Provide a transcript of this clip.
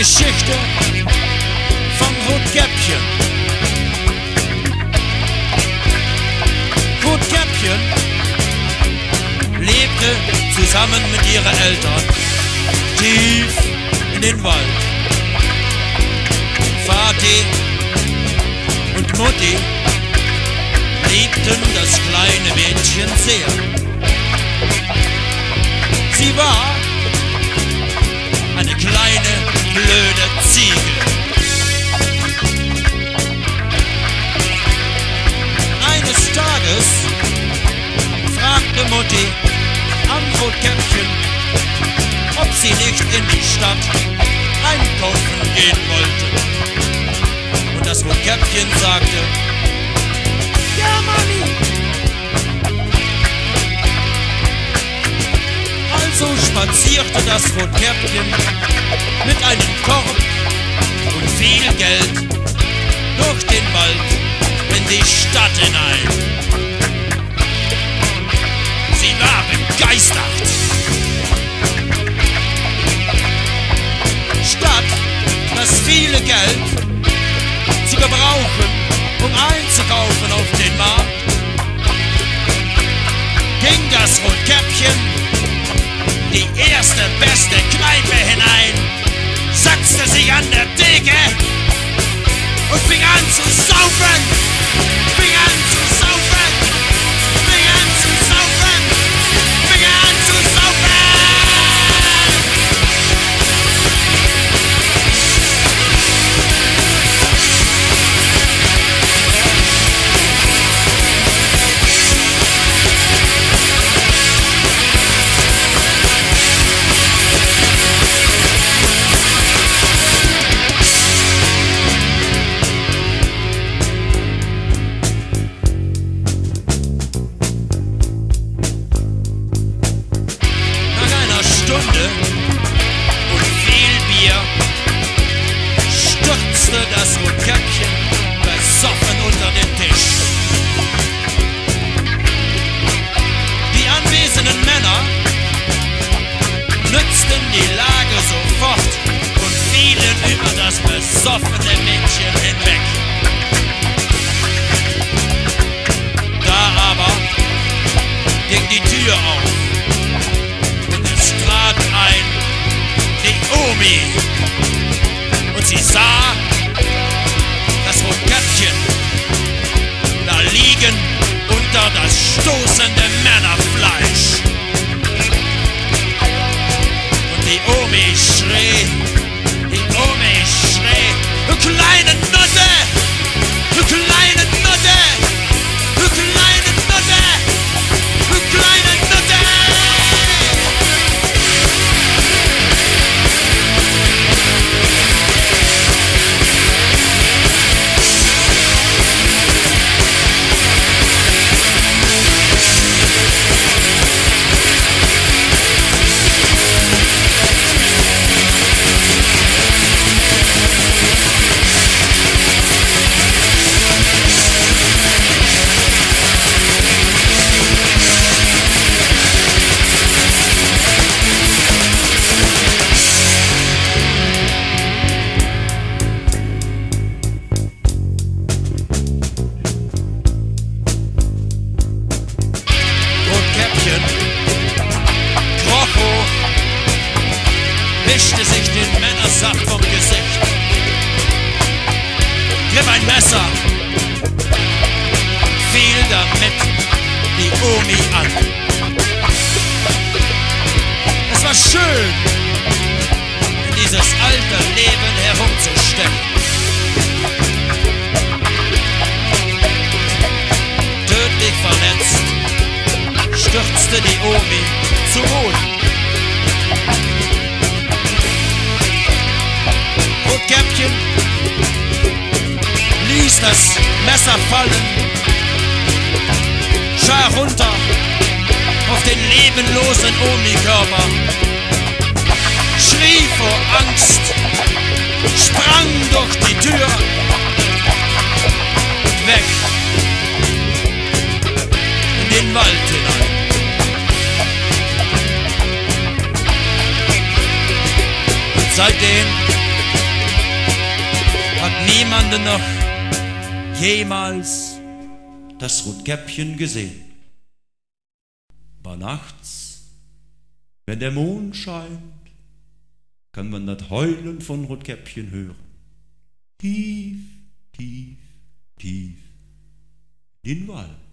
Geschichte vom Rotkäppchen. Rotkäppchen lebte zusammen mit ihren Eltern tief in den Wald. Vati und Mutti liebten das kleine Mädchen sehr. Sie war eine kleine, blöde Ziege. Eines Tages fragte Mutti am Rotkäppchen, ob sie nicht in die Stadt einkaufen gehen wollte. Und das Rotkäppchen sagte, ja, Mami. Also spazierte das Rotkäppchen mit einem Korb und viel Geld durch den Wald in die Stadt hinein. Sie war begeistert. Statt das viele Geld zu gebrauchen, um einzukaufen auf den Markt, ging das Rotkäppchen die erste beste Kneipe hinein, setzte sich an der Theke und fing an zu saufen, fing an zu saufen, fing an zu saufen, fing an zu saufen. Und viel Bier stürzte das Rotkäppchen besoffen unter den Tisch. Die anwesenden Männer nützten die Lage sofort und fielen über das besoffene Mädchen hinweg. Da aber ging die Tür auf. Trat ein die Omi und sie sah das Rotkäppchen da liegen unter das stoßende Männerfleisch. Und die Omi schrie, du kleine Nutte, du kleine Nutte, du kleine Nutte, du kleine Nutte. Wischte sich den Männersaft vom Gesicht, griff ein Messer, fiel damit die Omi an. Es war schön, in dieses alte Leben herumzustecken. Tödlich verletzt stürzte die Omi zu Boden. Rotkäppchen ließ das Messer fallen, schar runter auf den lebenlosen Omi-Körper, schrie vor Angst, sprang durch die Tür und weg in den Wald hinein. Und seitdem niemanden noch jemals das Rotkäppchen gesehen. Aber nachts, wenn der Mond scheint, kann man das Heulen von Rotkäppchen hören. Tief, tief, tief in den Wald.